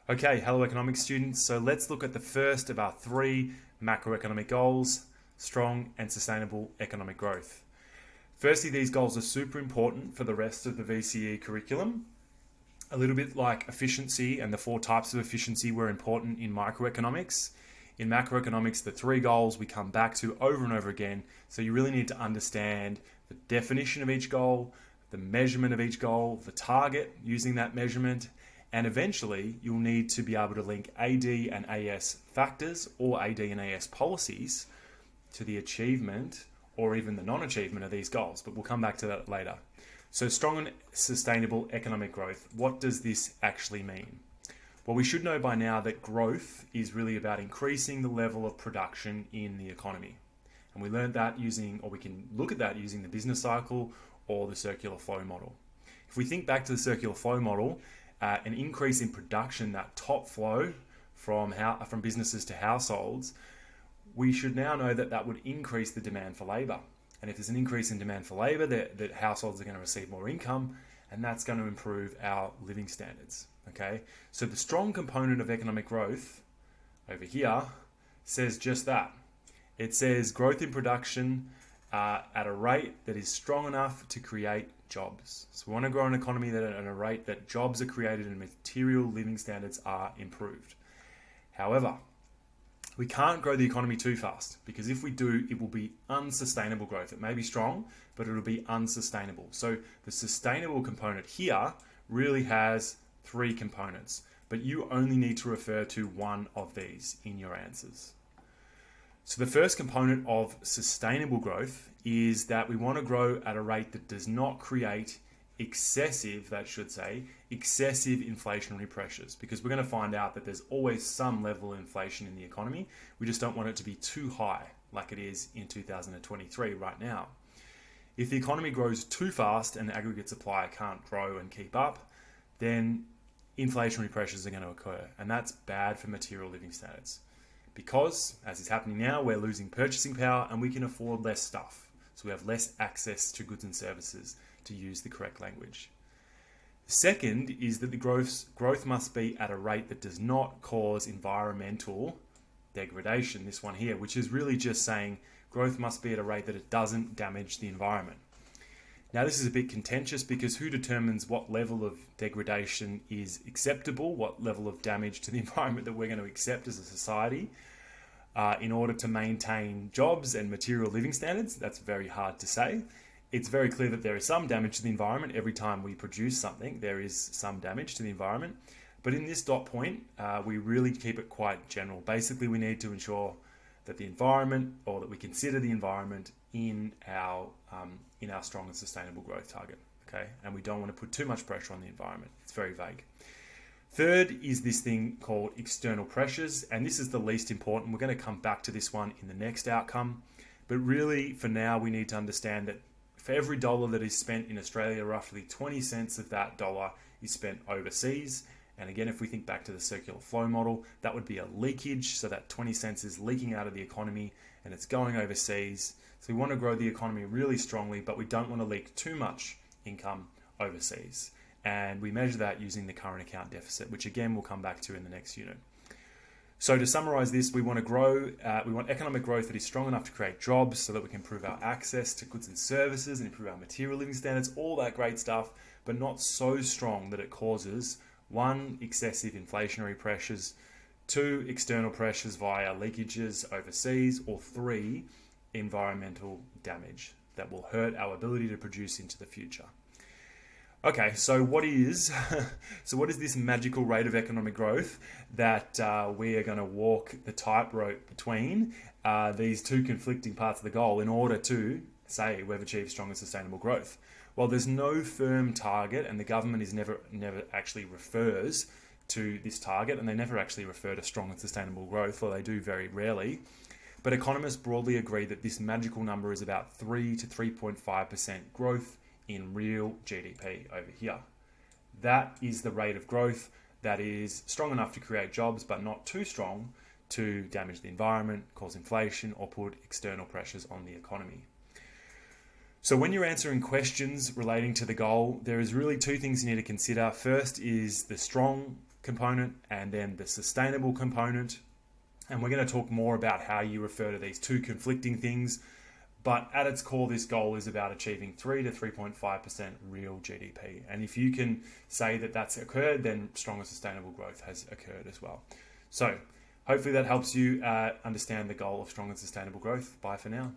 Okay, hello economics students. So let's look at the first of our three macroeconomic goals, strong and sustainable economic growth. Firstly, these goals are super important for the rest of the VCE curriculum. A little bit like efficiency and the four types of efficiency were important in microeconomics. In macroeconomics, the three goals we come back to over and over again. So you really need to understand the definition of each goal, the measurement of each goal, the target using that measurement, and eventually you'll need to be able to link AD and AS factors or AD and AS policies to the achievement or even the non-achievement of these goals, but we'll come back to that later. So strong and sustainable economic growth, what does this actually mean? Well, we should know by now that growth is really about increasing the level of production in the economy. And we learned that using, or we can look at that using the business cycle or the circular flow model. If we think back to the circular flow model, an increase in production, that top flow from businesses to households, we should now know that that would increase the demand for labour. And if there's an increase in demand for labour, that households are going to receive more income, and that's going to improve our living standards. Okay, so the strong component of economic growth over here says just that. It says growth in production at a rate that is strong enough to create jobs. So we want to grow an economy that at a rate that jobs are created and material living standards are improved. However, we can't grow the economy too fast, because if we do, it will be unsustainable growth. It may be strong, but it'll be unsustainable. So the sustainable component here really has three components, but you only need to refer to one of these in your answers. So the first component of sustainable growth is that we want to grow at a rate that does not create excessive inflationary pressures, because we're going to find out that there's always some level of inflation in the economy. We just don't want it to be too high like it is in 2023 right now. If the economy grows too fast and the aggregate supply can't grow and keep up, then inflationary pressures are going to occur, and that's bad for material living standards. Because, as is happening now, we're losing purchasing power and we can afford less stuff. So we have less access to goods and services, to use the correct language. The second is that the growth must be at a rate that does not cause environmental degradation, this one here, which is really just saying growth must be at a rate that it doesn't damage the environment. Now, this is a bit contentious, because who determines what level of degradation is acceptable, what level of damage to the environment that we're going to accept as a society in order to maintain jobs and material living standards? That's very hard to say. It's very clear that there is some damage to the environment. Every time we produce something, there is some damage to the environment. But in this dot point, we really keep it quite general. Basically, we need to ensure that the environment, or that we consider the environment in our strong and sustainable growth target. Okay, and we don't want to put too much pressure on the environment. It's very vague. Third is this thing called external pressures, and this is the least important. We're going to come back to this one in the next outcome. But really, for now, we need to understand that for every dollar that is spent in Australia, roughly 20 cents of that dollar is spent overseas. And again, if we think back to the circular flow model, that would be a leakage. So that 20 cents is leaking out of the economy and it's going overseas. So we want to grow the economy really strongly, but we don't want to leak too much income overseas. And we measure that using the current account deficit, which again, we'll come back to in the next unit. So to summarize this, we want economic growth that is strong enough to create jobs so that we can improve our access to goods and services and improve our material living standards, all that great stuff, but not so strong that it causes 1, excessive inflationary pressures, 2, external pressures via leakages overseas, or 3, environmental damage that will hurt our ability to produce into the future. Okay, so what is this magical rate of economic growth that we are going to walk the tightrope between these two conflicting parts of the goal in order to say we've achieved strong and sustainable growth? Well, there's no firm target, and the government is never actually refers to this target, and they never actually refer to strong and sustainable growth, or they do very rarely. But economists broadly agree that this magical number is about 3 to 3.5% growth in real GDP over here. That is the rate of growth that is strong enough to create jobs, but not too strong to damage the environment, cause inflation, or put external pressures on the economy. So when you're answering questions relating to the goal, there is really two things you need to consider. First is the strong component and then the sustainable component. And we're going to talk more about how you refer to these two conflicting things. But at its core, this goal is about achieving 3 to 3.5% real GDP. And if you can say that that's occurred, then strong and sustainable growth has occurred as well. So hopefully that helps you understand the goal of strong and sustainable growth. Bye for now.